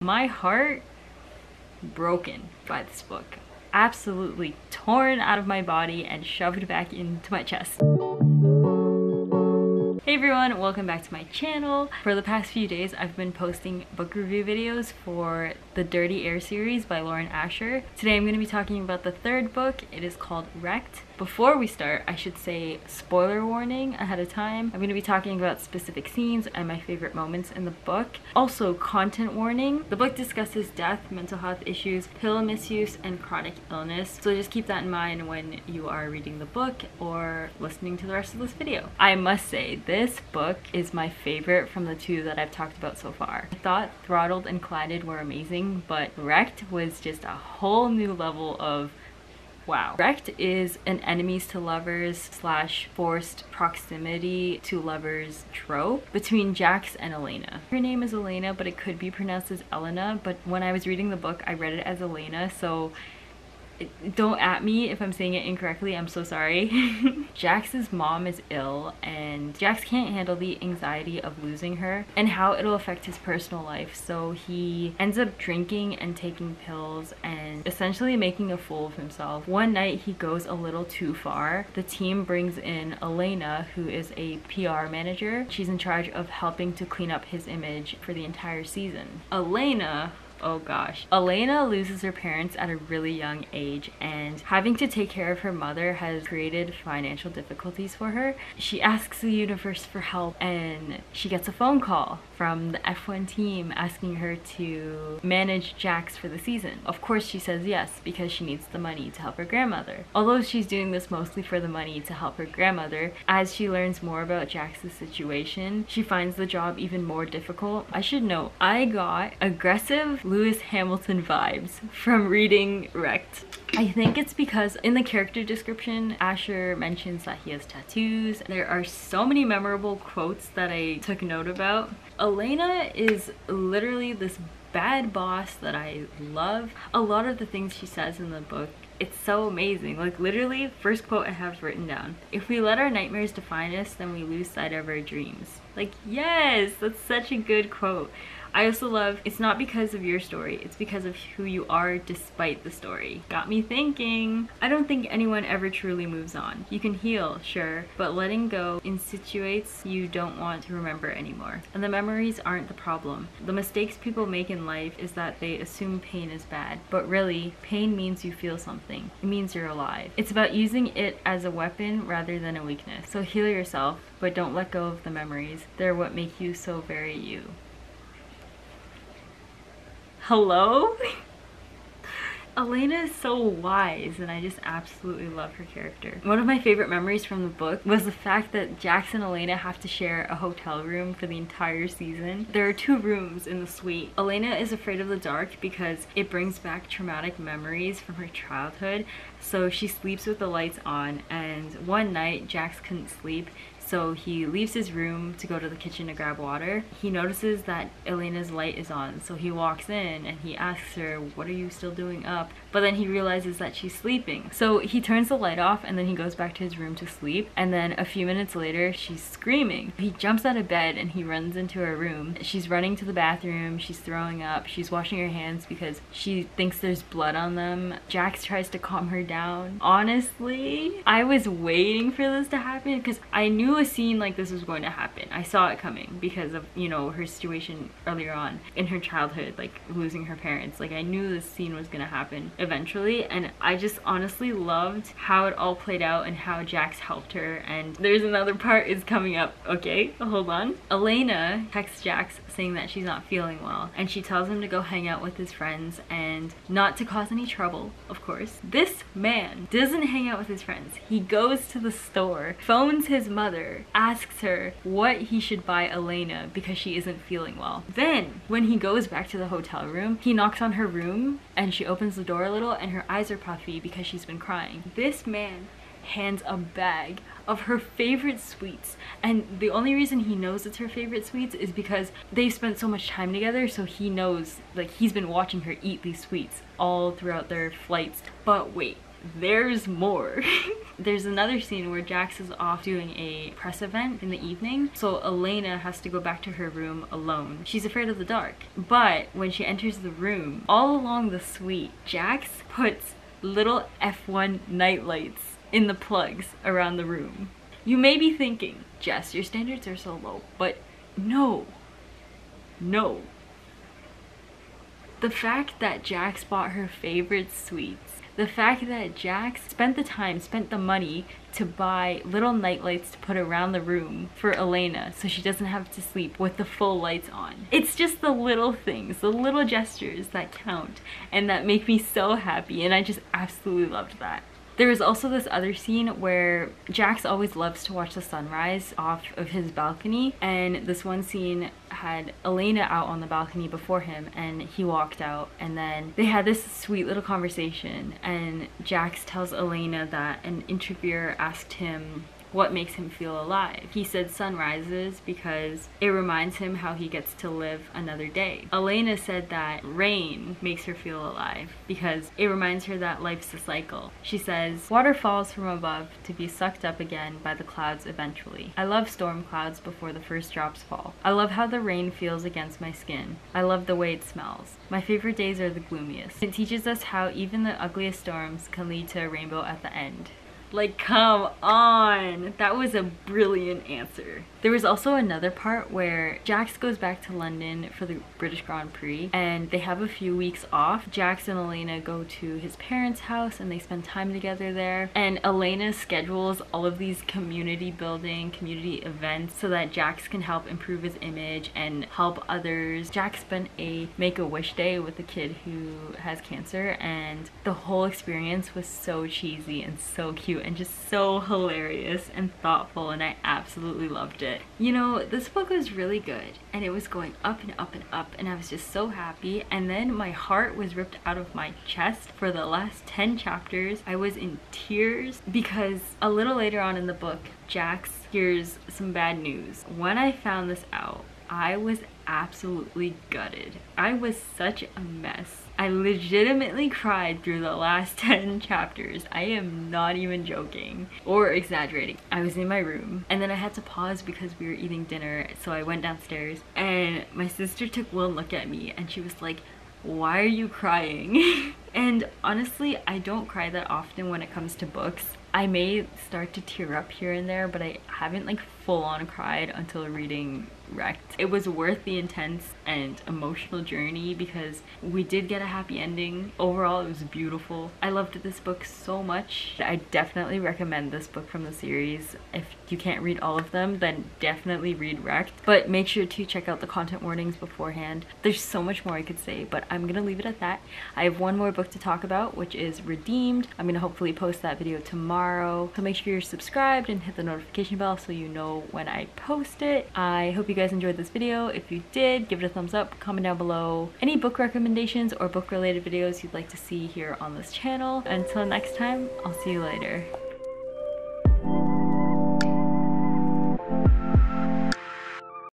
My heart broken by this book. Absolutely torn out of my body and shoved back into my chest. Hey everyone, welcome back to my channel. For the past few days, I've been posting book review videos for the Dirty Air series by Lauren Asher. Today I'm going to be talking about the third book. It is called Wrecked. Before we start, I should say spoiler warning ahead of time. I'm going to be talking about specific scenes and my favorite moments in the book. Also, content warning. The book discusses death, mental health issues, pill misuse, and chronic illness. So just keep that in mind when you are reading the book or listening to the rest of this video. I must say, this book is my favorite from the two that I've talked about so far. I thought Throttled and Collided were amazing, but Wrecked was just a whole new level of wow. Wrecked is an enemies to lovers / forced proximity to lovers trope between Jax and Elena. Her name is Elena, but it could be pronounced as Elena, but when I was reading the book, I read it as Elena, so don't at me if I'm saying it incorrectly, I'm so sorry. Jax's mom is ill and Jax can't handle the anxiety of losing her and how it'll affect his personal life, so he ends up drinking and taking pills and essentially making a fool of himself. One night he goes a little too far. The team brings in Elena, who is a PR manager. She's in charge of helping to clean up his image for the entire season. Elena, oh gosh. Elena loses her parents at a really young age, and having to take care of her mother has created financial difficulties for her. She asks the universe for help and she gets a phone call from the F1 team asking her to manage Jax for the season. Of course she says yes because she needs the money to help her grandmother. Although she's doing this mostly for the money to help her grandmother, as she learns more about Jax's situation, she finds the job even more difficult. I should note, I got aggressive Lewis Hamilton vibes from reading Wrecked. I think it's because in the character description, Asher mentions that he has tattoos. There are so many memorable quotes that I took note about. Elena is literally this bad boss that I love. A lot of the things she says in the book, it's so amazing. Like literally, first quote I have written down: if we let our nightmares define us, then we lose sight of our dreams. Like, yes, that's such a good quote. I also love, it's not because of your story, it's because of who you are despite the story. Got me thinking. I don't think anyone ever truly moves on. You can heal, sure, but letting go insinuates you don't want to remember anymore. And the memories aren't the problem. The mistakes people make in life is that they assume pain is bad, but really, pain means you feel something. It means you're alive. It's about using it as a weapon rather than a weakness. So heal yourself, but don't let go of the memories. They're what make you so very you. Hello? Elena is so wise and I just absolutely love her character. One of my favorite memories from the book was the fact that Jax and Elena have to share a hotel room for the entire season. There are 2 rooms in the suite. Elena is afraid of the dark because it brings back traumatic memories from her childhood, so she sleeps with the lights on, and one night Jax couldn't sleep, so he leaves his room to go to the kitchen to grab water. He notices that Elena's light is on, so he walks in and he asks her, "What are you still doing up?" But then he realizes that she's sleeping. So he turns the light off and then he goes back to his room to sleep, and then a few minutes later she's screaming. He jumps out of bed and he runs into her room. She's running to the bathroom, she's throwing up, she's washing her hands because she thinks there's blood on them. Jax tries to calm her down. Honestly, I was waiting for this to happen because I knew a scene like this was going to happen. I saw it coming because of, you know, her situation earlier on in her childhood, like losing her parents. Like I knew this scene was gonna happen eventually, and I just honestly loved how it all played out and how Jax helped her. And there's another part is coming up. Okay, hold on. Elena texts Jax saying that she's not feeling well, and she tells him to go hang out with his friends and not to cause any trouble, of course. This man doesn't hang out with his friends. He goes to the store, phones his mother, asks her what he should buy Elena because she isn't feeling well. Then, when he goes back to the hotel room, he knocks on her room and she opens the door a little and her eyes are puffy because she's been crying. This man hands a bag of her favorite sweets, and the only reason he knows it's her favorite sweets is because they've spent so much time together, so he knows, like, he's been watching her eat these sweets all throughout their flights. But wait, there's more. There's another scene where Jax is off doing a press event in the evening, so Elena has to go back to her room alone. She's afraid of the dark, but when she enters the room, all along the suite, Jax puts little F1 nightlights in the plugs around the room. You may be thinking, Jess, your standards are so low, but no. No. The fact that Jax bought her favorite sweets, the fact that Jax spent the money to buy little nightlights to put around the room for Elena so she doesn't have to sleep with the full lights on. It's just the little things, the little gestures that count and that make me so happy, and I just absolutely loved that. There was also this other scene where Jax always loves to watch the sunrise off of his balcony, and this one scene had Elena out on the balcony before him, and he walked out, and then they had this sweet little conversation, and Jax tells Elena that an interviewer asked him what makes him feel alive. He said sunrises because it reminds him how he gets to live another day. Elena said that rain makes her feel alive because it reminds her that life's a cycle. She says, water falls from above to be sucked up again by the clouds eventually. I love storm clouds before the first drops fall. I love how the rain feels against my skin. I love the way it smells. My favorite days are the gloomiest. It teaches us how even the ugliest storms can lead to a rainbow at the end. Like, come on! That was a brilliant answer. There was also another part where Jax goes back to London for the British Grand Prix and they have a few weeks off. Jax and Elena go to his parents' house and they spend time together there. And Elena schedules all of these community building, community events so that Jax can help improve his image and help others. Jax spent a Make-A-Wish day with a kid who has cancer, and the whole experience was so cheesy and so cute and just so hilarious and thoughtful, and I absolutely loved it. You know, this book was really good and it was going up and up and up, and I was just so happy, and then my heart was ripped out of my chest for the last 10 chapters. I was in tears because a little later on in the book, Jax hears some bad news. When I found this out, I was absolutely gutted. I was such a mess. I legitimately cried through the last 10 chapters. I am not even joking or exaggerating. I was in my room and then I had to pause because we were eating dinner, so I went downstairs and my sister took one look at me and she was like, why are you crying? And honestly, I don't cry that often when it comes to books. I may start to tear up here and there, but I haven't like full on cried until reading Wrecked. It was worth the intense and emotional journey because we did get a happy ending. Overall, it was beautiful. I loved this book so much. I definitely recommend this book from the series. If you can't read all of them, then definitely read Wrecked, but make sure to check out the content warnings beforehand. There's so much more I could say, but I'm gonna leave it at that. I have one more book to talk about, which is Redeemed. I'm gonna hopefully post that video tomorrow, so make sure you're subscribed and hit the notification bell so you know when I post it. I hope you guys enjoyed this video. If you did, give it a thumbs up, comment down below any book recommendations or book related videos you'd like to see here on this channel. Until next time, I'll see you later.